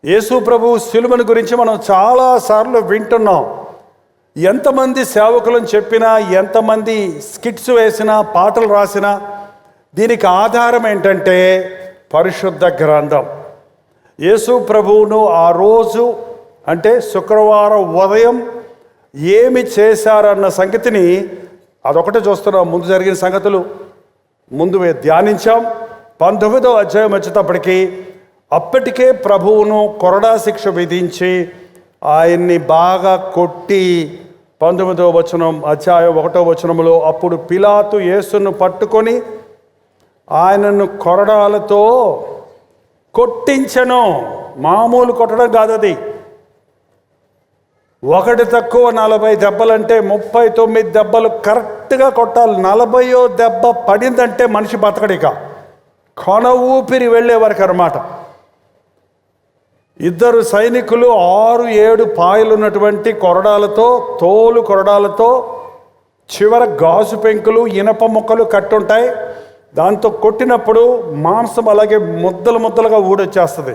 యేసు ప్రభు శిలువను గురించి మనం చాలాసార్లు వింటున్నాం. ఎంతమంది సేవకులను చెప్పినా, ఎంతమంది స్కిట్స్ వేసినా, పాటలు రాసినా దీనికి ఆధారం ఏంటంటే పరిశుద్ధ గ్రంథం. యేసు ప్రభువును ఆ రోజు అంటే శుక్రవారం ఉదయం ఏమి చేశారన్న సంగతిని అదొకటే చూస్తున్నాం. ముందు జరిగిన సంగతులు ముందు ధ్యానించాం. 19వ అధ్యాయం వచ్చేటప్పటికి అప్పటికే ప్రభువును కొరడా శిక్ష విధించి ఆయన్ని బాగా కొట్టి 19వ అధ్యాయం 1వ వచనంలో అప్పుడు పిలాతు యేసును పట్టుకొని ఆయనను కొరడాలతో కొట్టించెను. మామూలు కొట్టడం కాదు అది. ఒకటి తక్కువ 40 దెబ్బలంటే 39 దెబ్బలు కరెక్ట్గా కొట్టాలి. 40వ దెబ్బ పడిందంటే మనిషి బతకడిక కొన ఊపిరి వెళ్ళే వరకు అన్నమాట. ఇద్దరు సైనికులు 6-7 పాయలు ఉన్నటువంటి కొరడాలతో, తోలు కొరడాలతో, చివర గాజు పెంకులు, ఇనప ముక్కలు కట్టుంటాయి. దాంతో కొట్టినప్పుడు మాంసం అలాగే ముద్దలు ముద్దలుగా ఊడొచ్చేస్తుంది.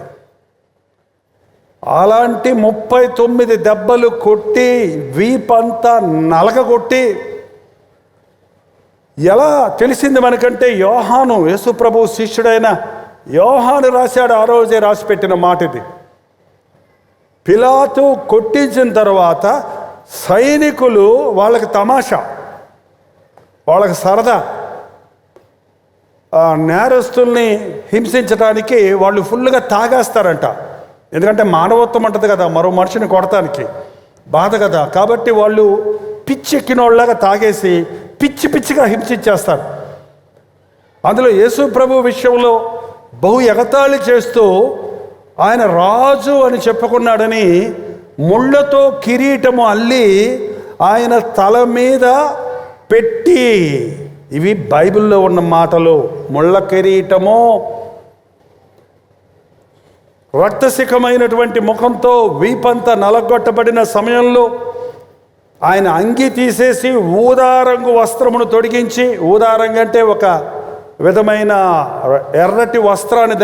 అలాంటి 39 దెబ్బలు కొట్టి వీపంతా నలగగొట్టి, ఎలా తెలిసింది మనకంటే యోహాను, యేసుప్రభు శిష్యుడైన యోహాను రాశాడు. ఆ రోజే రాసి పెట్టిన మాట ఇది. పిలాతు కొట్టించిన తర్వాత సైనికులు వాళ్ళకి తమాషా, వాళ్ళకి సరదా, నేరస్తుల్ని హింసించడానికి వాళ్ళు ఫుల్గా తాగేస్తారంట. ఎందుకంటే మానవత్వం అంటది కదా, మరో మనిషిని కొడటానికి బాధ కదా. కాబట్టి వాళ్ళు పిచ్చెక్కినోళ్ళలాగా తాగేసి పిచ్చి పిచ్చిగా హింసించేస్తారు. అందులో యేసు ప్రభు విషయంలో బహు ఎగతాళి చేస్తూ ఆయన రాజు అని చెప్పుకున్నాడని ముళ్ళతో కిరీటము అల్లి ఆయన తల మీద పెట్టి, ఇవి బైబిల్లో ఉన్న మాటలు. ముళ్ళ కిరీటము, రక్తశిఖమైనటువంటి ముఖంతో వీపంతా నలగొట్టబడిన సమయంలో ఆయన అంగి తీసేసి ఊదారంగు వస్త్రమును తొడిగించి, ఊదారంగు అంటే ఒక విధమైన ఎర్రటి వస్త్రాన్ని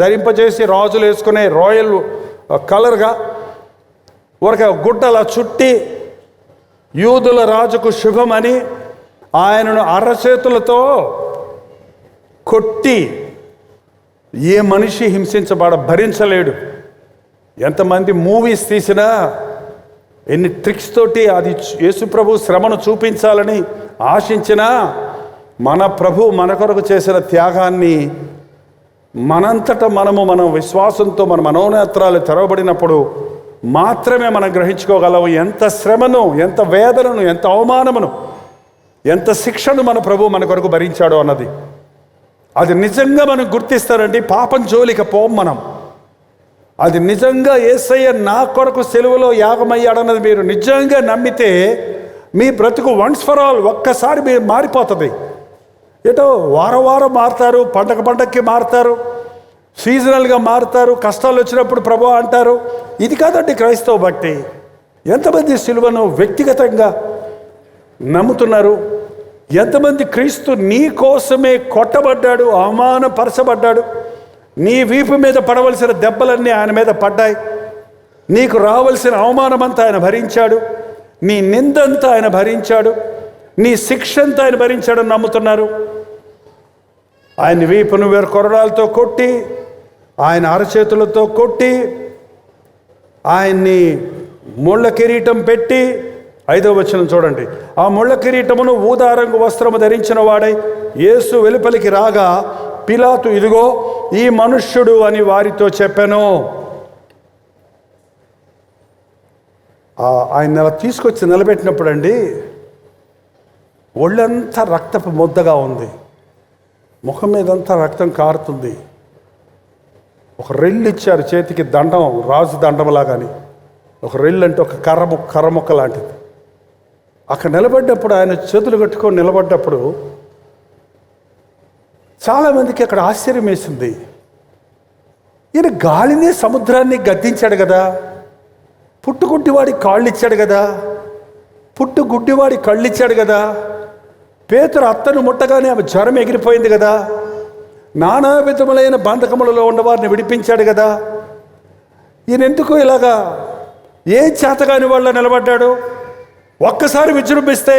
ధరింపజేసి రాజులు వేసుకునే రాయల్ కలర్గా ఒక గుడ్డలా చుట్టి యూదుల రాజుకు శుభమని ఆయనను అరచేతులతో కొట్టి, ఏ మనిషి భరించలేడు. ఎంతమంది మూవీస్ తీసినా, ఎన్ని ట్రిక్స్ తోటి అది యేసుప్రభు శ్రమను చూపించాలని ఆశించినా, మన ప్రభు మన కొరకు చేసిన త్యాగాన్ని మనంతట మన విశ్వాసంతో మన మనోనేత్రాలు తెరవబడినప్పుడు మాత్రమే మనం గ్రహించుకోగలము. ఎంత శ్రమను, ఎంత వేదనను, ఎంత అవమానమును, ఎంత శిక్షను మన ప్రభు మన కొరకు భరించాడో అన్నది. అది నిజంగా మనం గుర్తిస్తారండి. పాపం జోలికి పోం మనం. అది నిజంగా యేసయ్య నా కొరకు సెలువులో యాగమయ్యాడన్నది మీరు నిజంగా నమ్మితే మీ బ్రతుకు వన్స్ ఫర్ ఆల్ ఒక్కసారి మీరు మారిపోతుంది. ఏటో వారం మారుతారు, పండగకి మారుతారు, సీజనల్గా మారుతారు, కష్టాలు వచ్చినప్పుడు ప్రభు అంటారు. ఇది కాదండి క్రైస్తవ భక్తి. ఎంతమంది సిలువను వ్యక్తిగతంగా నమ్ముతున్నారు? ఎంతమంది క్రీస్తు నీ కోసమే కొట్టబడ్డాడు, అవమానపరచబడ్డాడు, నీ వీపు మీద పడవలసిన దెబ్బలన్నీ ఆయన మీద పడ్డాయి, నీకు రావలసిన అవమానమంతా ఆయన భరించాడు, నీ నిందంతా ఆయన భరించాడు, నీ శిక్షంతా ఆయన భరించాడని నమ్ముతున్నారు. ఆయన వీపును వేరు కొరడాలతో కొట్టి, ఆయన అరచేతులతో కొట్టి, ఆయన్ని ముళ్ళ కిరీటం పెట్టి, 5వ వచనం చూడండి. ఆ ముళ్ళ కిరీటమును ఊదారంగు వస్త్రము ధరించిన వాడై యేసు వెలుపలికి రాగా పిలాతు, ఇదిగో ఈ మనుష్యుడు అని వారితో చెప్పాను. ఆయన అలా తీసుకొచ్చి నిలబెట్టినప్పుడు అండి, ఒళ్ళంతా రక్తపు ముద్దగా ఉంది, ముఖం మీదంతా రక్తం కారుతుంది. ఒక రెల్లు ఇచ్చారు చేతికి, దండం, రాజు దండంలాగాని. ఒక రెల్లు అంటే ఒక కర్ర ముక్క లాంటిది. అక్కడ నిలబడ్డప్పుడు, ఆయన చేతులు కట్టుకొని నిలబడ్డప్పుడు చాలామందికి అక్కడ ఆశ్చర్యం వేసింది. ఈయన గాలిని సముద్రాన్ని గద్దించాడు కదా, పుట్టుగుడ్డివాడికి కాళ్ళు ఇచ్చాడు కదా, పుట్టుగుడ్డివాడి కళ్ళు ఇచ్చాడు కదా, పేతురు అత్తను ముట్టగానే ఆమె జ్వరం ఎగిరిపోయింది కదా, నానా విధములైన బంధకములలో ఉన్నవారిని విడిపించాడు కదా, ఈయన ఎందుకు ఇలాగా ఏ చేతగాని వాళ్ళ నిలబడ్డాడు? ఒక్కసారి విజృంభిస్తే,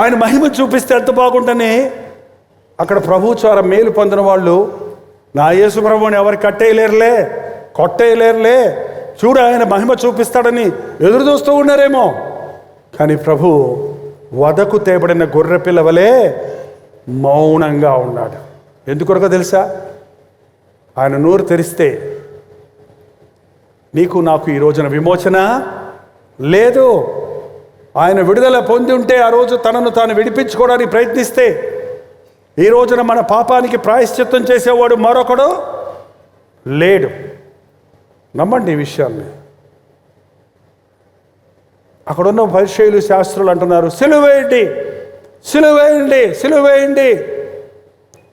ఆయన మహిమ చూపిస్తే ఎంత బాగుంటని అక్కడ ప్రభు ద్వారా మేలు పొందిన వాళ్ళు, నా యేసు ప్రభువుని ఎవరు కట్టేయలేరులే, కొట్టేయలేరులే, చూడు ఆయన మహిమ చూపిస్తాడని ఎదురు చూస్తూ ఉన్నారేమో. కానీ ప్రభు వదకు తేబడిన గొర్రె పిల్లవలే మౌనంగా ఉన్నాడు. ఎందుకొరకో తెలుసా? ఆయన నోరు తెరిస్తే నీకు నాకు ఈ రోజున విమోచన లేదు. ఆయన విడుదల పొంది ఉంటే ఆ రోజు తనను తాను విడిపించుకోవడానికి ప్రయత్నిస్తే ఈ రోజున మన పాపానికి ప్రాయశ్చిత్తం చేసేవాడు మరొకడు లేడు. నమ్మండి ఈ విషయాన్ని. అక్కడున్న పరిసయ్యులు శాస్త్రులు అంటున్నారు, సిలువేయండి, సిలువేయండి, సిలువేయండి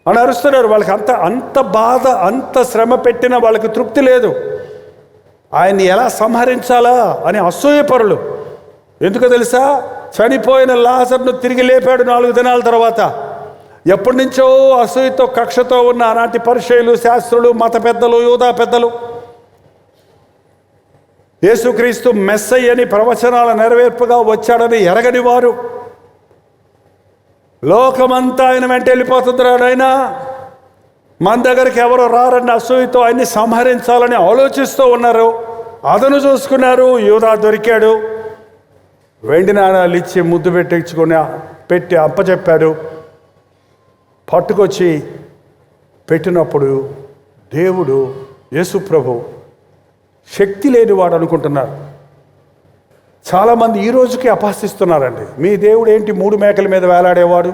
అని అరుస్తున్నారు. వాళ్ళకి అంత బాధ, అంత శ్రమ పెట్టినా వాళ్ళకి తృప్తి లేదు. ఆయన్ని ఎలా సంహరించాలా అని అసూయపరులు. ఎందుకో తెలుసా? చనిపోయిన లాజరును తిరిగి లేపాడు 4 దినాల తర్వాత. ఎప్పటి నుంచో అసూయతో కక్షతో ఉన్న ఆనాటి పరిసయ్యులు, శాస్త్రులు, మత పెద్దలు, యూదా పెద్దలు యేసుక్రీస్తు మెస్సయ్య అని ప్రవచనాల నెరవేర్పుగా వచ్చాడని ఎరగని వారు, లోకమంతా ఆయన వెంట వెళ్ళిపోతున్నాడు, ఆయన మన దగ్గరికి ఎవరో రారని అసూయతో ఆయన్ని సంహరించాలని ఆలోచిస్తూ ఉన్నారు. అదను చూసుకున్నారు. యూదా దొరికాడు. వెండి నాణాలు ఇచ్చి ముద్దు పెట్టి అప్పచెప్పాడు. పట్టుకొచ్చి పెట్టినప్పుడు దేవుడు, యేసు ప్రభు శక్తి లేనివాడు అనుకుంటున్నారు. చాలామంది ఈ రోజుకి అపహసిస్తున్నారండి. మీ దేవుడు ఏంటి 3 మేకల మీద వేలాడేవాడు,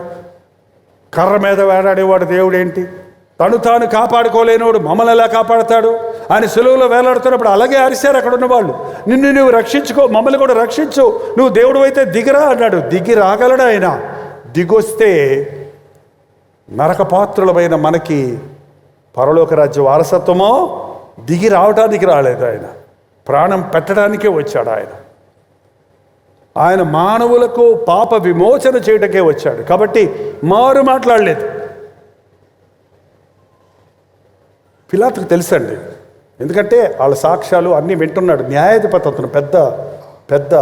కర్ర మీద వేలాడేవాడు దేవుడు ఏంటి? తను తాను కాపాడుకోలేనివాడు మమ్మల్ని ఎలా కాపాడతాడు? ఆయన సిలువలో వేలాడుతున్నప్పుడు అలాగే అరిశారు అక్కడ ఉన్న వాళ్ళు. నిన్ను నువ్వు రక్షించుకో, మమ్మల్ని కూడా రక్షించు, నువ్వు దేవుడు అయితే దిగిరా అన్నాడు. దిగి రాగలడు ఆయన. దిగొస్తే నరకపాత్రులమైన మనకి పరలోక రాజ్య వారసత్వమో దిగి రావటానికి రాలేదు. ఆయన ప్రాణం పెట్టడానికే వచ్చాడు. ఆయన మానవులకు పాప విమోచన చేయటకే వచ్చాడు. కాబట్టి మారు మాట్లాడలేదు. పిలాతుకు తెలుసండి, ఎందుకంటే వాళ్ళ సాక్ష్యాలు అన్నీ వింటున్నాడు. న్యాయాధిపతి అతను పెద్ద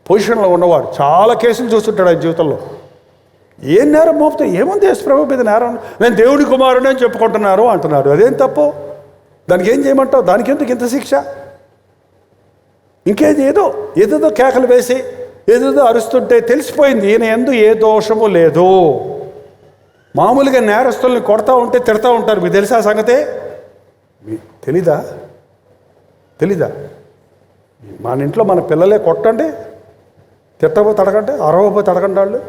పొజిషన్లో ఉన్నవాడు. చాలా కేసులు చూస్తుంటాడు ఆయన జీవితంలో. ఏం నేరం మోపితే ఏముంది యేసు ప్రభు మీద నేరం? నేను దేవుడి కుమారుడు అని చెప్పుకుంటున్నారు అంటున్నాడు. అదేం తప్పు? దానికి ఏం చేయమంటావు? దానికి ఎందుకు ఇంత శిక్ష? ఇంకేది ఏదో కేకలు వేసి ఏదేదో అరుస్తుంటే తెలిసిపోయింది ఈయన యందు ఏ దోషము లేదు. మామూలుగా నేరస్తుల్ని కొడతా ఉంటే తిడతా ఉంటారు. మీకు తెలుసా సంగతే? తెలీదా? మన ఇంట్లో మన పిల్లలే కొట్టండి, తిట్టబోతే అడగండి, అరవబోతే అడగండి వాళ్ళు.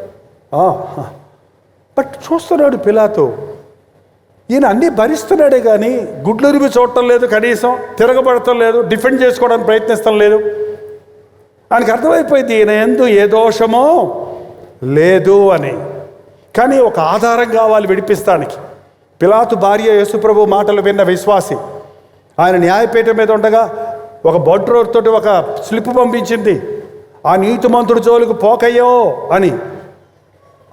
బట్ చూస్తున్నాడు పిలాతు, ఈయన అన్నీ భరిస్తున్నాడే కానీ గుడ్లురిమి చూడటం లేదు, కనీసం తిరగబడటం లేదు, డిఫెండ్ చేసుకోవడానికి ప్రయత్నిస్తాం లేదు. ఆయనకు అర్థమైపోయింది ఈయన యందు ఏ దోషమో లేదు అని. కానీ ఒక ఆధారం కావాలి విడిపిస్తానికి. పిలాతు భార్య యేసుప్రభు మాటలు విన్న విశ్వాసి. ఆయన న్యాయపీఠం మీద ఉండగా ఒక బొడ్రోతోటి ఒక స్లిప్ పంపించింది, ఆ నీతిమంతుడు జోలికి పోకయ్యో అని.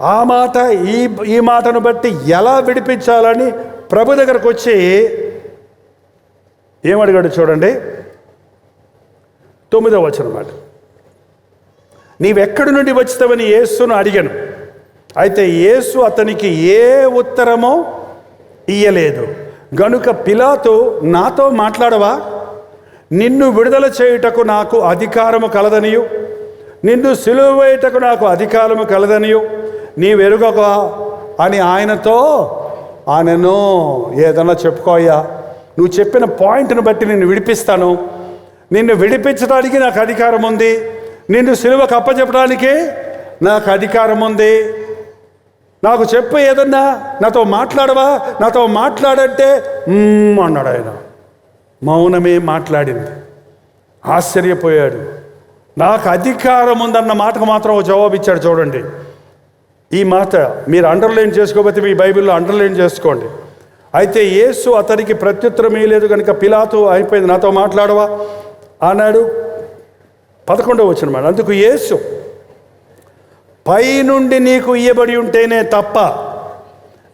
ఆ మాట ఈ మాటను బట్టి ఎలా విడిపించాలని ప్రభు దగ్గరకు వచ్చి ఏమడిగాడు చూడండి, 9వ వచనం మాట. నీవెక్కడి నుండి వచ్చావని యేసును అడిగాను. అయితే యేసు అతనికి ఏ ఉత్తరమో ఇయ్యలేదు. గనుక పిలాతు, నాతో మాట్లాడవా? నిన్ను విడుదల చేయుటకు నాకు అధికారము కలదనియు, నిన్ను సిలువ వేయుటకు నాకు అధికారము కలదనియు నీవెరుగగా అని ఆయనను ఏదన్నా చెప్పుకోయ్యా, నువ్వు చెప్పిన పాయింట్ను బట్టి నిన్ను విడిపిస్తాను, నిన్ను విడిపించడానికి నాకు అధికారం ఉంది, నిన్ను సిలువకు అప్పచెప్పడానికి నాకు అధికారం ఉంది, నాకు చెప్పు ఏదన్నా, నాతో మాట్లాడవా? నాతో మాట్లాడంటే అన్నాడు ఆయన. మౌనమే మాట్లాడింది. ఆశ్చర్యపోయాడు. నాకు అధికారం ఉందన్న మాటకు మాత్రం ఒక జవాబు ఇచ్చాడు. చూడండి, ఈ మాట మీరు అండర్లైన్ చేసుకోకపోతే మీ బైబిల్లో అండర్లైన్ చేసుకోండి. అయితే యేసు అతనికి ప్రత్యుత్తరం ఇయ్యలేదు కనుక పిలాతు అయిపోయింది, నాతో మాట్లాడవా అన్నాడు. 11వ వచనం. అందుకు యేసు, పైనుండి నీకు ఇయ్యబడి ఉంటేనే తప్ప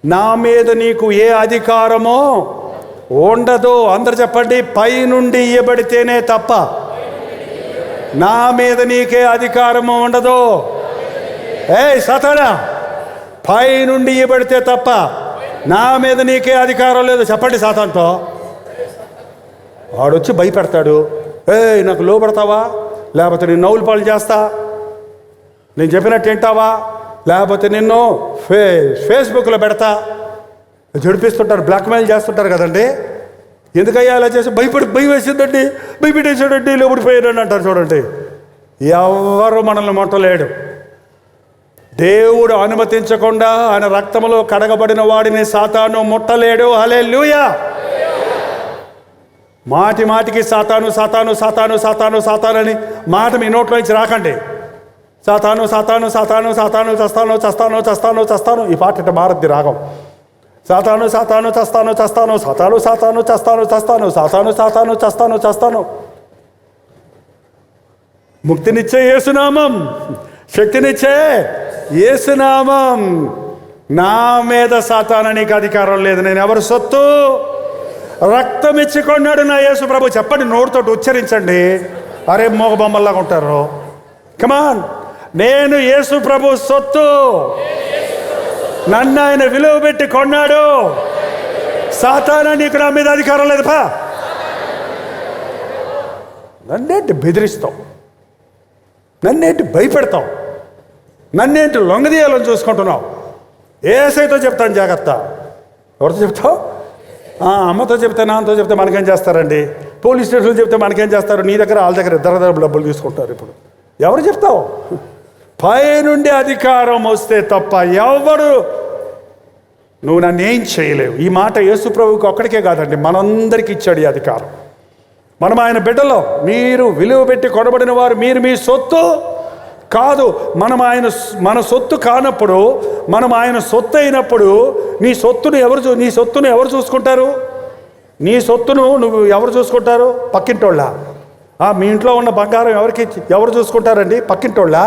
నా మీద నీకు ఏ అధికారమో ఉండదు. అందరు చెప్పండి, పై నుండి ఇయ్యబడితేనే తప్ప నా మీద నీకే అధికారము ఉండదు. సాతానా, పై నుండి ఇయ్యబడితే తప్ప నా మీద నీకే అధికారం లేదు. చెప్పండి సాతానుతో. వాడొచ్చి భయపెడతాడు. నాకు లోపడతావా, లేకపోతే నేను నవ్వులు పాలు చేస్తా, నేను చెప్పినట్టు వింటావా, లేకపోతే నిన్ను ఫేస్బుక్లో పెడతా, జడిపిస్తుంటారు, బ్లాక్మెయిల్ చేస్తుంటారు కదండి. ఎందుకయ్యా అలా చేసి భయం వేసిందండి, భయపెట్టేసాడండి, లోపడిపోయాడండి అంటారు. చూడండి, ఎవరు మనల్ని ముట్టలేడు. దేవుడు అనుమతించకుండా ఆయన రక్తములో కడగబడిన వాడిని సాతాను ముట్టలేడు. హల్లెలూయా. మాటి మాటికి సాతాను సాతాను సాతాను సాతాను సాతాను అని మాట మీ నోట్లో నుంచి రాకండి. సాతాను సాతాను సాతాను సాతాను చస్తాను చస్తాను చస్తాను చస్తాను, ఈ పాట ఇట్ట మారద్ది రాగం. సాతాను సాతాను చస్తాను చస్తాను సాతాను సాతాను చస్తాను చస్తాను సాతాను సాతాను చస్తాను చస్తాను. ముక్తినిచ్చే యేసునామం, శక్తినిచ్చే యేసునామం. నా మీద సాతాను నీకు అధికారం లేదు. నేను ఎవరు సొత్తు? రక్తం ఇచ్చి కొన్నాడు నా యేసు ప్రభు. చెప్పండి, నోటితోటి ఉచ్చరించండి. అరే మోగ బొమ్మల్లాగా ఉంటారు. కమాన్, నేను యేసు ప్రభు సొత్తు. నన్ను ఆయన విలువ పెట్టి కొన్నాడు. సాతాను నీకు నా మీద అధికారం లేదు. పా, నన్నేంటి బెదిరిస్తావు, నన్నేంటి భయపెడతావు, నన్నేంటి లొంగదీయాలని చూసుకుంటున్నావు? ఏసైతో చెప్తాను జాగ్రత్త. ఎవరితో చెప్తావు? అమ్మతో చెప్తే, నాన్నతో చెప్తే మనకేం చేస్తారండి? పోలీస్ స్టేషన్లో చెప్తే మనకేం చేస్తారు? నీ దగ్గర వాళ్ళ దగ్గర ఇద్దరు డబ్బులు తీసుకుంటారు. ఇప్పుడు ఎవరు చెప్తావు? పై నుండి అధికారం వస్తే తప్ప ఎవరు నువ్వు నన్ను ఏం చేయలేవు. ఈ మాట యేసు ప్రభువుకి ఒక్కడికే కాదండి, మనందరికీ ఇచ్చాడు ఈ అధికారం. మనం ఆయన బిడ్డలో. మీరు విలువ పెట్టి కొనబడిన వారు, మీరు మీ సొత్తు కాదు. మన సొత్తు కానప్పుడు, మనం ఆయన సొత్తు అయినప్పుడు నీ సొత్తును ఎవరు చూసుకుంటారు? నీ సొత్తును నువ్వు ఎవరు చూసుకుంటారు? పక్కింటోళ్ళ? మీ ఇంట్లో ఉన్న బంగారం ఎవరు చూసుకుంటారండి? పక్కింటోళ్ళ?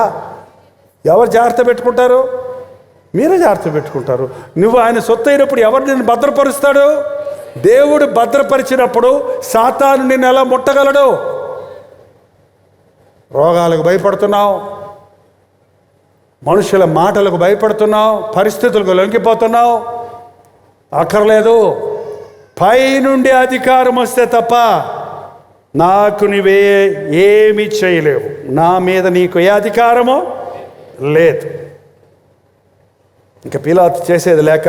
ఎవరు జాగ్రత్త పెట్టుకుంటారు? మీరే జాగ్రత్త పెట్టుకుంటారు. నువ్వు ఆయన సొత్తు అయినప్పుడు ఎవరు నిన్ను భద్రపరుస్తాడు? దేవుడు భద్రపరిచినప్పుడు సాతాను నిన్ను ఎలా ముట్టగలడు? రోగాలకు భయపడుతున్నావు, మనుషుల మాటలకు భయపడుతున్నావు, పరిస్థితులకు లొంగిపోతున్నావు. అక్కర్లేదు. పై నుండి అధికారం వస్తే తప్ప నాకు నువ్వే ఏమీ చేయలేవు. నా మీద నీకు ఏ అధికారమో లేదు. ఇంకా పిలాతు చేసేది లేక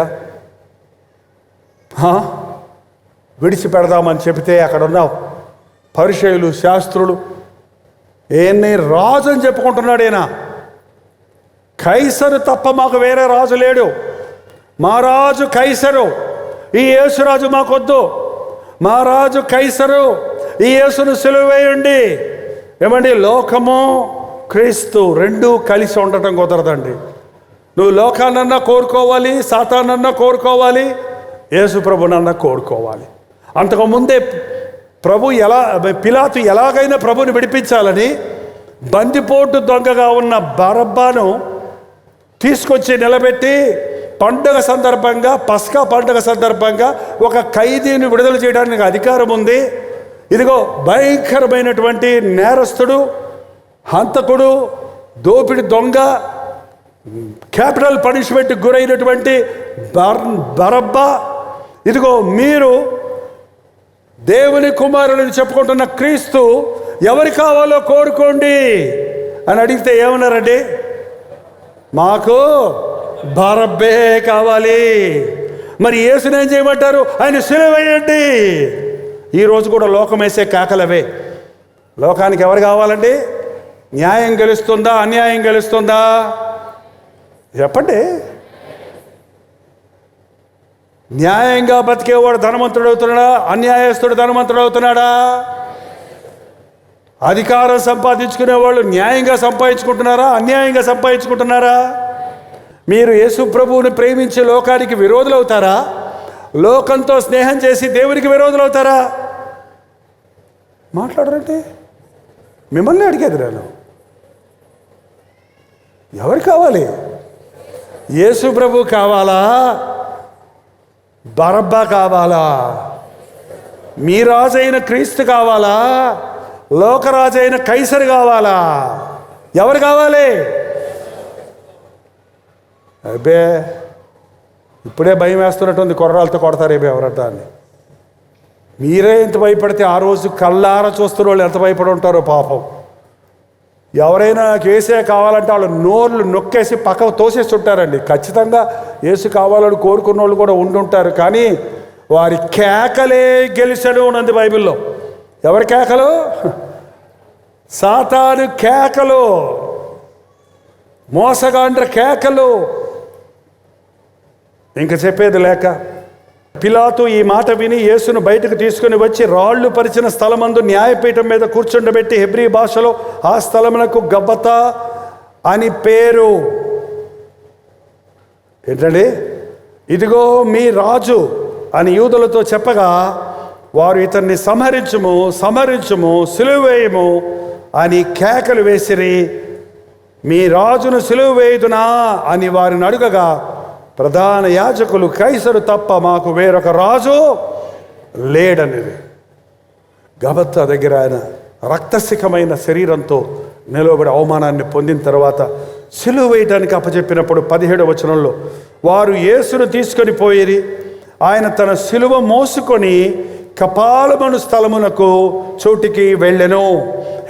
విడిచిపెడదామని చెబితే అక్కడ ఉన్నావు పరిసయ్యులు, శాస్త్రులు, ఏన్ని రాజు అని చెప్పుకుంటున్నాడు ఈయన. కైసరు తప్ప మాకు వేరే రాజు లేడు. మా రాజు కైసరు, ఈ యేసురాజు మాకొద్దు. మా రాజు కైసరు, ఈ యేసును సిలువ వేయండి. ఏమండి, లోకము క్రీస్తు రెండూ కలిసి ఉండటం కుదరదండి. నువ్వు లోకాన్నన్నా కోరుకోవాలి, సాతానన్నా కోరుకోవాలి, యేసు ప్రభునన్నా కోరుకోవాలి. అంతకుముందే పిలాతు ఎలాగైనా ప్రభుని విడిపించాలని బందిపోటు దొంగగా ఉన్న బరబ్బాను తీసుకొచ్చి నిలబెట్టి పండుగ సందర్భంగా, పస్కా పండుగ సందర్భంగా ఒక ఖైదీని విడుదల చేయడానికి అధికారం ఉంది. ఇదిగో భయంకరమైనటువంటి నేరస్తుడు, హంతకుడు, దోపిడి దొంగ, క్యాపిటల్ పనిష్మెంట్ గురైనటువంటి బరబ్బా, ఇదిగో మీరు దేవుని కుమారుని చెప్పుకుంటున్న క్రీస్తు ఎవరు కావాలో కోరుకోండి అని అడిగితే ఏమన్నారండి? మాకు బరబ్బే కావాలి. మరి యేసుని ఏం చేయమంటారు? ఆయన సిలువ వేయండి. ఈరోజు కూడా లోకం వేసే కేకలవే. లోకానికి ఎవరు కావాలండి? న్యాయం గెలుస్తుందా, అన్యాయం గెలుస్తుందా? చెప్పండి. న్యాయంగా బతికేవాడు ధనవంతుడు అవుతున్నాడా? అన్యాయస్తుడు ధనవంతుడు అవుతున్నాడా? అధికారం సంపాదించుకునే వాళ్ళు న్యాయంగా సంపాదించుకుంటున్నారా, అన్యాయంగా సంపాదించుకుంటున్నారా? మీరు యేసు ప్రభువుని ప్రేమించి లోకానికి విరోధులు అవుతారా? లోకంతో స్నేహం చేసి దేవునికి విరోధులు అవుతారా? మాట్లాడరంటే మిమ్మల్ని అడిగేది నేను. ఎవరు కావాలి? యేసు ప్రభు కావాలా, బరబ్బా కావాలా? మీ రాజైన క్రీస్తు కావాలా, లోకరాజైన కైసరు కావాలా? ఎవరు కావాలి? అబ్బే ఇప్పుడే భయం వేస్తున్నట్టుంది, కొర్రాలతో కొడతారేమో ఎవరంట అని. మీరే ఎంత భయపడితే ఆ రోజు కళ్ళారా చూస్తున్న వాళ్ళు ఎంత భయపడి ఉంటారో పాపం. ఎవరైనా కేసే కావాలంటే వాళ్ళు నోర్లు నొక్కేసి పక్కకు తోసేసి ఉంటారండి. ఖచ్చితంగా యేసు కావాలని కోరుకున్న వాళ్ళు కూడా ఉండుంటారు, కానీ వారి కేకలే గెలిచను ఉన్నది బైబిల్లో. ఎవరి కేకలు? సాతాను కేకలు, మోసగాండ్ర కేకలు. ఇంక చెప్పేది లేక పిలాతు ఈ మాట విని యేసును బయటకు తీసుకుని వచ్చి రాళ్లు పరిచిన స్థలమందు న్యాయపీఠం మీద కూర్చుండబెట్టి హెబ్రీ భాషలో ఆ స్థలమునకు గబ్బతా అని పేరు. ఏంటండి? ఇదిగో మీ రాజు అని యూదులతో చెప్పగా వారు ఇతన్ని సంహరించుము, సంహరించుము, సిలువ వేయము అని కేకలు వేసిరి. మీ రాజును సిలువ వేయుదునా అని వారిని అడుగగా ప్రధాన యాజకులు కైసరు తప్ప మాకు వేరొక రాజు లేడనేది. గబత్తా దగ్గర ఆయన రక్తసిఖమైన శరీరంతో నిలబడి అవమానాన్ని పొందిన తర్వాత సిలువ వేయడానికి అప్పచెప్పినప్పుడు 17వ వచనంలో వారు యేసును తీసుకొని పోయిరి. ఆయన తన సిలువ మోసుకొని కపాలమను స్థలమునకు చోటికి వెళ్ళెను.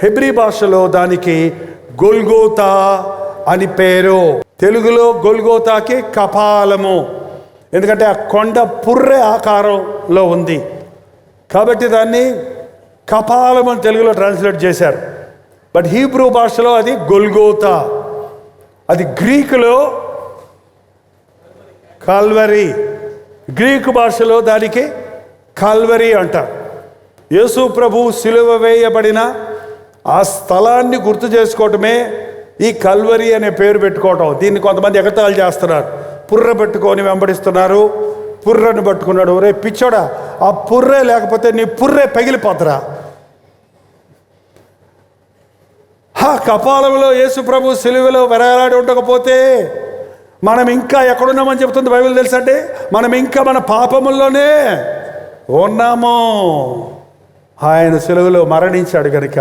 హెబ్రీ భాషలో దానికి గొల్గోతా అని పేరు. తెలుగులో గొల్గోతాకి కపాలము, ఎందుకంటే ఆ కొండ పుర్రె ఆకారంలో ఉంది కాబట్టి దాన్ని కపాలం అని తెలుగులో ట్రాన్స్లేట్ చేశారు. బట్ హీబ్రూ భాషలో అది గొల్గోతా. అది గ్రీకులో కాల్వరీ, గ్రీకు భాషలో దానికి కాల్వరీ అంటారు. యేసు ప్రభు సిలువ వేయబడిన ఆ స్థలాన్ని గుర్తు చేసుకోవటమే ఈ కల్వరి అనే పేరు పెట్టుకోవటం. దీన్ని కొంతమంది ఎగతాళి చేస్తున్నారు, పుర్ర పెట్టుకొని వెంబడిస్తున్నారు. పుర్రను పట్టుకున్నాడు. రే పిచ్చోడా, ఆ పుర్రే లేకపోతే నీ పుర్రే పగిలిపోతరా? కపాలంలో యేసు ప్రభు సిలువలో వెరలాడి ఉండకపోతే మనం ఇంకా ఎక్కడున్నామని చెప్తుంది బైబిల్. తెలుసండి, మనం ఇంకా మన పాపముల్లోనే ఉన్నాము. ఆయన సిలువలో మరణించాడు కనుక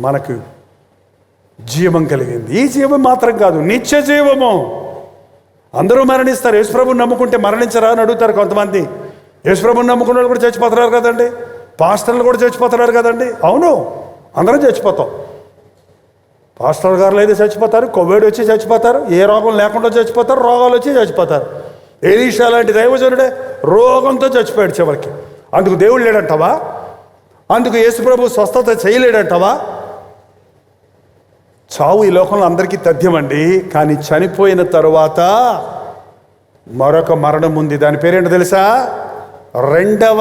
మనకు జీవం కలిగింది. ఈ జీవం మాత్రం కాదు, నిత్య జీవము. అందరూ మరణిస్తారు. యేసుప్రభుని నమ్ముకుంటే మరణించరా అని అడుగుతారు కొంతమంది. యేసుప్రభుని నమ్ముకున్న వాళ్ళు కూడా చచ్చిపోతున్నారు కదండి, పాస్టర్లు కూడా చచ్చిపోతున్నారు కదండి. అవును, అందరం చచ్చిపోతాం. పాస్టర్ గారులు అయితే చచ్చిపోతారు, కోవిడ్ వచ్చి చచ్చిపోతారు, ఏ రోగం లేకుండా చచ్చిపోతారు, రోగాలు వచ్చి చచ్చిపోతారు. ఎలీషా లాంటి దైవజనుడే రోగంతో చచ్చిపోయాడు చివరికి. అందుకు దేవుడు లేడంటావా? అందుకు యేసుప్రభు స్వస్థత చేయలేడంటావా? చావు ఈ లోకంలో అందరికీ తథ్యమండి, కానీ చనిపోయిన తరువాత మరొక మరణం ఉంది. దాని పేరేంటో తెలుసా? రెండవ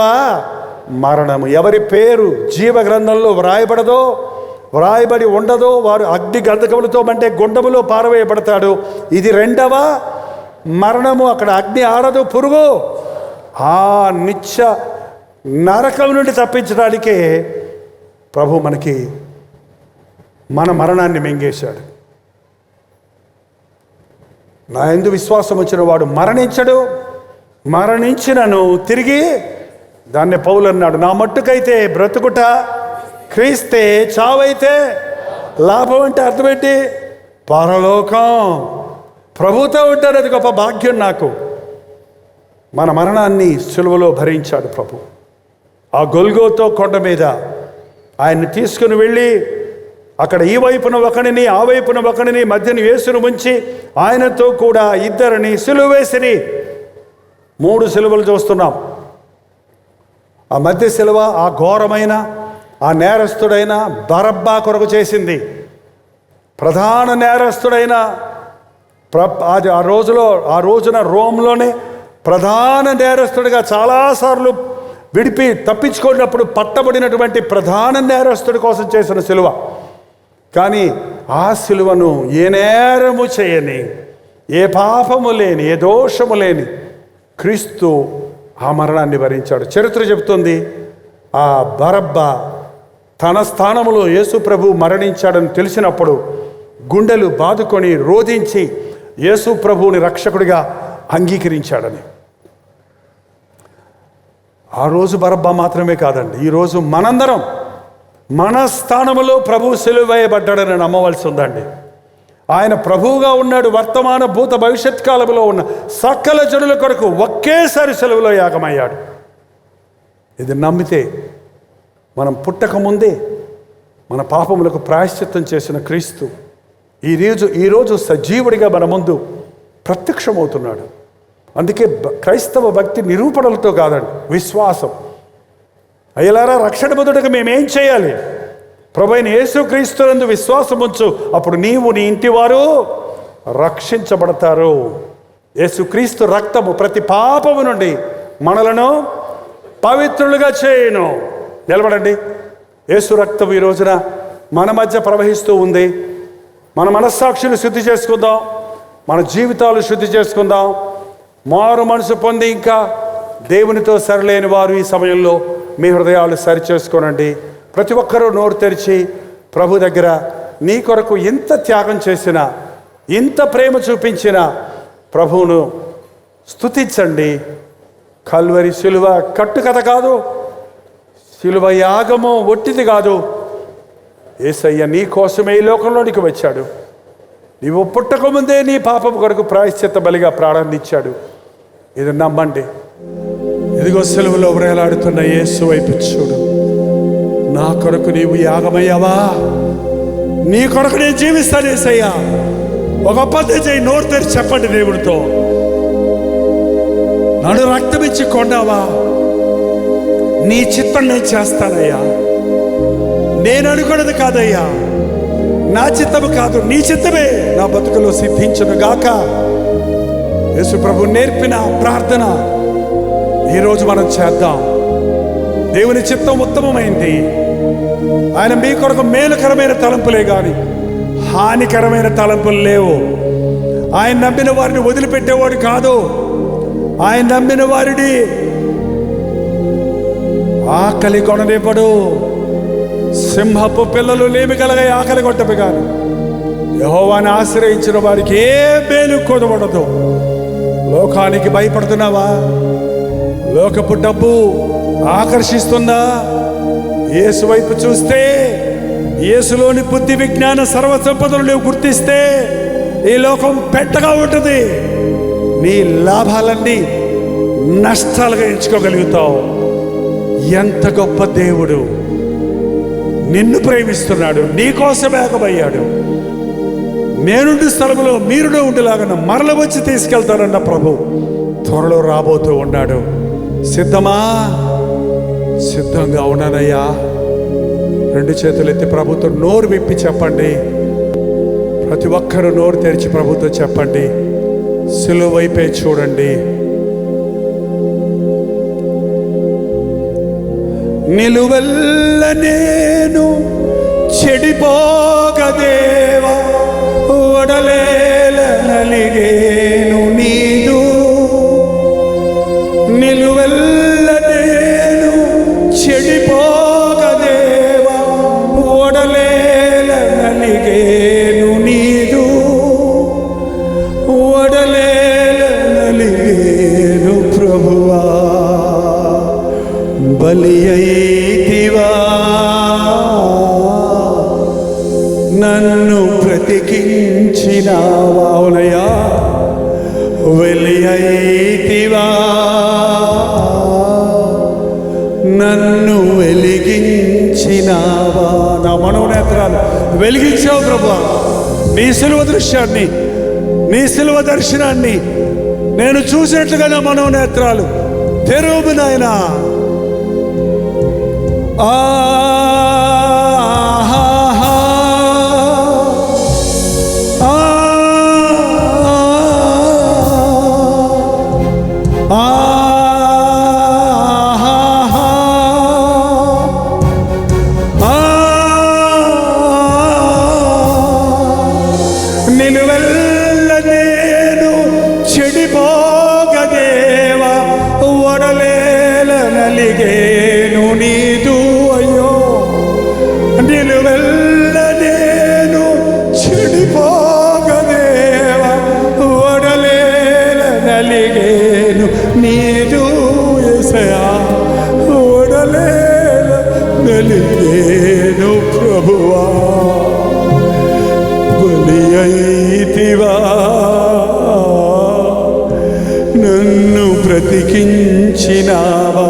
మరణము. ఎవరి పేరు జీవ గ్రంథంలో వ్రాయబడి ఉండదో వారు అగ్ని గంధకములతో అంటే గుండములో పారవేయబడతాడు. ఇది రెండవ మరణము. అక్కడ అగ్ని ఆరదు, పురుగు. ఆ నిత్య నరకం నుండి తప్పించడానికే ప్రభు మనకి మన మరణాన్ని మింగేశాడు. నా యందు విశ్వాసం వచ్చిన వాడు మరణించడు, మరణించినను తిరిగి దాన్ని పౌలు అన్నాడు, నా మట్టుకైతే బ్రతుకుట క్రీస్తే, చావైతే లాభం. అంటే అర్థమేంటి? పరలోకం, ప్రభుతో ఉంటారు. అది గొప్ప భాగ్యం నాకు. మన మరణాన్ని సిలువలో భరించాడు ప్రభు. ఆ గొల్గోతా కొండ మీద ఆయన్ని తీసుకుని వెళ్ళి అక్కడ ఈ వైపున ఒకడిని ఆ వైపున ఒకడిని మధ్యన యేసును ఉంచి ఆయనతో కూడా ఇద్దరిని సిలువ వేసిరి. 3 సిలువలు చూస్తున్నాం. ఆ మధ్య సిలువ ఆ ఘోరమైన ఆ నేరస్తుడైన బరబ్బా కొరకు చేసింది. ప్రధాన నేరస్తుడైన ఆ రోజున రోమ్లోనే ప్రధాన నేరస్తుడిగా చాలాసార్లు తప్పించుకున్నప్పుడు పట్టబడినటువంటి ప్రధాన నేరస్తుడి కోసం చేసిన సిలువ. కానీ ఆ సిలువను ఏ నేరము చేయని, ఏ పాపము లేని, ఏ దోషము లేని క్రీస్తు ఆ మరణాన్ని భరించాడు. చరిత్ర చెబుతుంది, ఆ బరబ్బా తన స్థానంలో యేసు ప్రభు మరణించాడని తెలిసినప్పుడు గుండెలు బాదుకొని రోధించి యేసు ప్రభువుని రక్షకుడిగా అంగీకరించాడని. ఆ రోజు బరబ్బా మాత్రమే కాదండి, ఈరోజు మనందరం మన స్థానంలో ప్రభువు సిలువ వేయబడ్డాడని నమ్మవలసి ఉందండి. ఆయన ప్రభువుగా ఉన్నాడు. వర్తమాన భూత భవిష్యత్ కాలంలో ఉన్న సకల జనుల కొరకు ఒకేసారి సిలువలో యాగమయ్యాడు. ఇది నమ్మితే మనం పుట్టక ముందే మన పాపములకు ప్రాయశ్చిత్తం చేసిన క్రీస్తు ఈరోజు సజీవుడిగా మన ముందు ప్రత్యక్షమవుతున్నాడు. అందుకే క్రైస్తవ భక్తి నిరూపణలతో కాదండి, విశ్వాసం. అయ్యలారా, రక్షణ పొందుటకు మేమేం చేయాలి? ప్రభువైన యేసుక్రీస్తునందు విశ్వాసం ఉంచు, అప్పుడు నీవు నీ ఇంటి వారు రక్షించబడతారు. యేసుక్రీస్తు రక్తము ప్రతి పాపము నుండి మనలను పవిత్రులుగా చేయును. నిలబడండి. యేసు రక్తం ఈ రోజున మన మధ్య ప్రవహిస్తూ ఉంది. మన మనస్సాక్షులు శుద్ధి చేసుకుందాం, మన జీవితాలు శుద్ధి చేసుకుందాం. మారు మనసు పొంది ఇంకా దేవునితో సరిలేని వారు ఈ సమయంలో మీ హృదయాలు సరిచేసుకోనండి. ప్రతి ఒక్కరూ నోరు తెరిచి ప్రభు దగ్గర నీ కొరకు ఇంత త్యాగం చేసిన, ఇంత ప్రేమ చూపించిన ప్రభువును స్తుతించండి. కల్వరి సిలువ కట్టుకథ కాదు, సిలువ యాగము ఒట్టిది కాదు. యేసయ్య నీ కోసమే ఈ లోకంలోనికి వచ్చాడు. నీవు పుట్టకముందే నీ పాపం కొరకు ప్రాయశ్చిత్త బలిగా ప్రారంభించాడు. ఇది నమ్మండి. ఇదిగో సిలువలో వ్రేలాడుతున్న యేసు వైపు చూడు. నా కొరకు నీవు యాగమయ్యావా? నీ కొరకు నేను జీవిస్తాను యేసయ్యా. ఒక పద్ధతి చేయి, నోరు తెరిచి చెప్పండి దేవుడితో. నన్ను రక్తం ఇచ్చి కొన్నావా? నీ చిత్తం నేను చేస్తానయ్యా. నేను అనుకున్నది కాదయ్యా, నా చిత్తము కాదు, నీ చిత్తమే నా బతుకులో సిద్ధించును గాక. యేసు ప్రభు నేర్పిన ప్రార్థన ఈరోజు మనం చేద్దాం. దేవుని చిత్తం ఉత్తమమైంది. ఆయన మీ కొరకు మేలుకరమైన తలంపులే కానీ హానికరమైన తలంపులు లేవు. ఆయన నమ్మిన వారిని వదిలిపెట్టేవాడు కాదు. ఆయన నమ్మిన వారిని ఆకలి కొననివ్వడు. సింహపు పిల్లలు లేమి కలగా ఆకలి కొట్టవి కానీ యెహోవాని ఆశ్రయించిన వారికి ఏ మేలు కొదవడదు. లోకానికి భయపడుతున్నావా? లోకపు డబ్బు ఆకర్షిస్తుందా? యేసు వైపు చూస్తే, యేసులోని బుద్ధి విజ్ఞాన సర్వ సంపదలు నువ్వు గుర్తిస్తే ఈ లోకం పెట్టగా ఉంటుంది. నీ లాభాలన్నీ నష్టాలుగా ఎంచుకోగలుగుతావు. ఎంత గొప్ప దేవుడు నిన్ను ప్రేమిస్తున్నాడు, నీకోసం ఏకమయ్యాడు. నేనుండి స్థలంలో మీరును ఉండేలాగా మరల వచ్చి తీసుకెళ్తానన్న ప్రభు త్వరలో రాబోతూ ఉన్నాడు. సిద్ధమా? సిద్ధంగా ఉన్నానయ్యా. రెండు చేతులు ఎత్తి ప్రభుతో నోరు విప్పి చెప్పండి. ప్రతి ఒక్కరూ నోరు తెరిచి ప్రభుతో చెప్పండి. సిలువ వైపే చూడండి. నిలువెల్ల నేను చెడిపోగదేవా, ఒడలేల నలిగేను నీదు. నిలువెల్ల నేను చెడిపోగదేవా, ఒడలేల నలిగేను నీదు. ఒడలేల నలిగేను ప్రభువా, బలి అయితివా, నన్ను బ్రతికించినావా. అవునయ్యా, వెలి అయితివా, నన్ను వెలిగించినావా. నా మనోనేత్రాలు వెలిగించావు ప్రభువా. నీ సిలువ దృశ్యాన్ని, నీ సిలువ దర్శనాన్ని నేను చూసినట్లుగా నా మనోనేత్రాలు తెరువు నాయనా. నిలువెల్ల నేను చెడిపోగదేవా, ఒడలేల నలిగేను నీదు. అయ్యో, నిలువెల్ల నేను చెడిపోగదేవా, ఒడలేల నలిగేను నీదు. యేసయ్యా, వెలిగేను ప్రభువా, బలి అయితివా, నన్ను బ్రతికించినావా,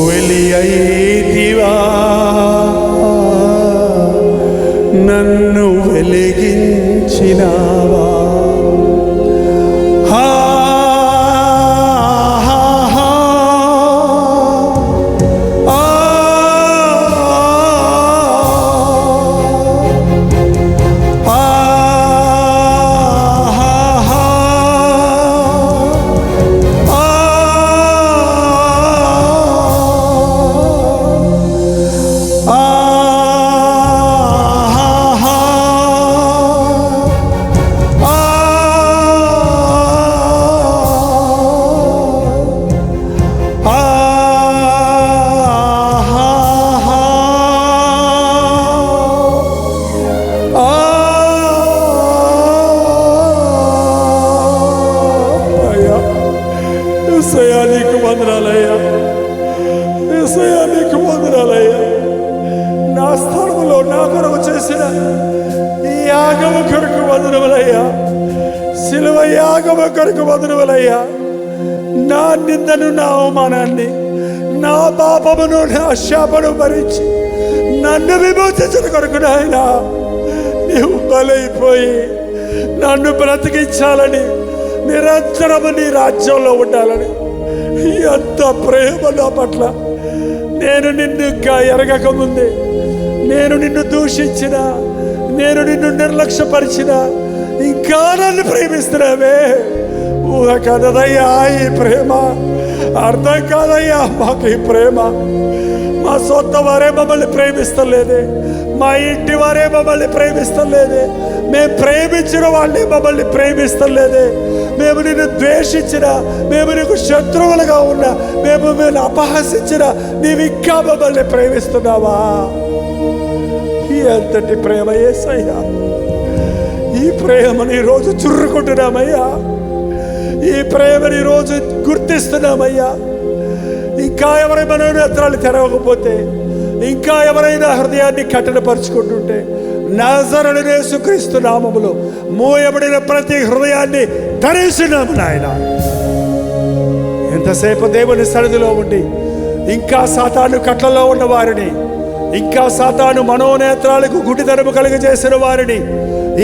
వెలి అయితివా, నన్ను వెలిగించినావా. నీకు వందనాలయ్యా, యేసయ్యా నీకు వందనాలయ్యా. నా స్థలములో నా కొరకు చేసిన ఈ యాగము కొరకు వందనములయ్యా, శిలువ యాగము కొరకు వందనములయ్యా. నా నిందను, నా అవమానాన్ని, నా పాపమును, నా శాపను భరించి నన్ను విమోచించిన కొరకు నాయన నీవు బలైపోయి నన్ను బ్రతికించాలని, నిరంతరము నీ రాజ్యంలో ఉండాలని ఎంత ప్రేమ నా పట్ల. నేను నిన్ను ఇంకా ఎరగక ముందే, నేను నిన్ను దూషించిన, నేను నిన్ను నిర్లక్ష్యపరిచిన, ఇంకా నన్ను ప్రేమిస్తున్నావే. ఊహ కదదయ్యా ఈ ప్రేమ, అర్థం కాదయ్యా మాకు ఈ ప్రేమ. మా సొంత వారే మమ్మల్ని ప్రేమిస్తలేదే, మా ఇంటి వారే మమ్మల్ని ప్రేమిస్తలేదే, మేము ప్రేమించిన వాళ్ళే మమ్మల్ని ప్రేమిస్తలేదే. మేము నిన్ను ద్వేషించిన, మేము నీకు శత్రువులుగా ఉన్నా, మేము అపహసించిన, నీవు ఇంకా మమ్మల్ని ప్రేమిస్తున్నావా? ఎంతటి ప్రేమ యేసయ్యా! ఈ ప్రేమని ఈరోజు చుర్రుకుంటున్నామయ్యా, ఈ ప్రేమని ఈరోజు గుర్తిస్తున్నామయ్యా. ఇంకా ఎవరైనా నేత్రాలు తెరవకపోతే, ఇంకా ఎవరైనా హృదయాన్ని కఠినపరుచుకుంటుంటే, నజరేయుడైన యేసుక్రీస్తు నామములో మోయబడిన ప్రతి హృదయాన్ని తెరిచినాము నాయన. ఎంతసేపు దేవుని సన్నిధిలో ఉండి ఇంకా సాతాను కట్లలో ఉన్న వారిని, ఇంకా సాతాను మనోనేత్రాలకు గుడ్డితనము కలుగజేసిన వారిని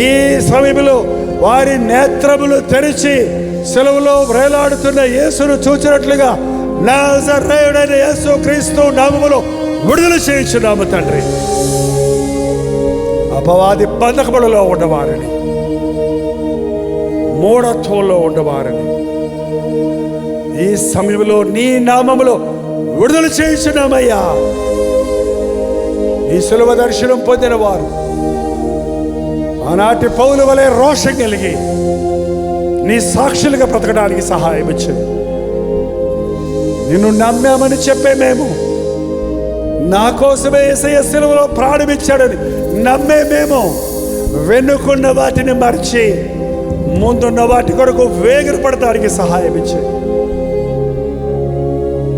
ఈ సమయంలో వారి నేత్రములు తెరిచి సెలవులో వేలాడుతున్న యేసును చూచినట్లుగా నజరేయుడైన యేసుక్రీస్తు నామములో విడుదల చేయించున్నాము తండ్రి. అపవాది బంధకములలో ఉన్నవారిని, మూఢత్వంలో ఉన్నవారిని ఈ సమయంలో నీ నామములో విడుదల చేయించున్నామయ్యా. ఈ సులభ దర్శనం పొందిన వారు ఆనాటి పౌలు వలె రోషం కలిగి నీ సాక్షులుగా బ్రతకడానికి సహాయం ఇచ్చింది. నిన్ను నమ్మామని చెప్పే మేము, నా కోసమే యేసయ్య సిలువలో ప్రాణమిచ్చాడని నమ్మే మేము వెనుకున్న వాటిని మర్చి ముందున్న వాటి కొరకు వేగిర పడటానికి సహాయం ఇచ్చింది.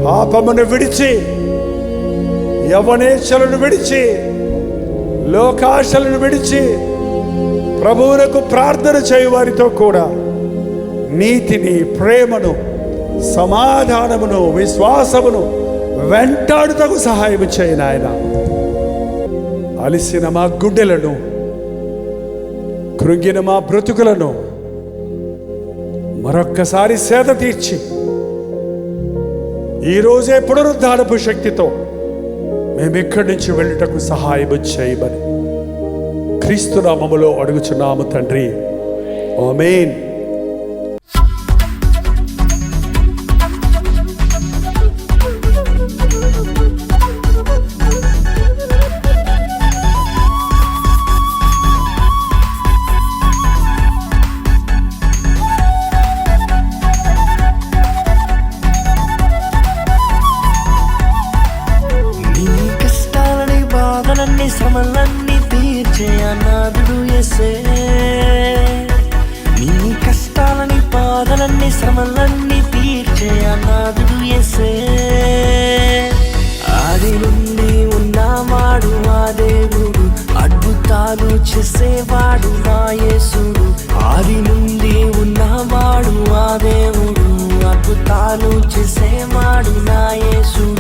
పాపమును విడిచి, యవ్వనేచ్ఛలను విడిచి, లోకాశలను విడిచి ప్రభువునకు ప్రార్థన చేయు వారితో కూడా నీతిని, ప్రేమను, సమాధానమును, విశ్వాసమును వెంటాడుటకు సహాయం చేయి నాయన. అలిసిన మా గుండెలను, కృంగిన మా బ్రతుకులను మరొక్కసారి సేద తీర్చి ఈరోజే పునరుద్ధానపు శక్తితో మేము ఇక్కడి నుంచి వెళ్ళుటకు సహాయం చేయమని క్రీస్తు నామములో అడుగుచున్నాము తండ్రి. ఆమేన్. శ్రమలన్నీ తీర్చే అనాథుడు యేసే, నీ కష్టాలని బాధలన్నీ శ్రమలన్నీ తీర్చే అనాథుడు యేసే. ఆదిలో చేసేవాడు నా యేసుడు, ఆది నుండి ఉన్నవాడు ఆ దేవుడు, అద్భుతాలు చేసేవాడు నా యేసుడు.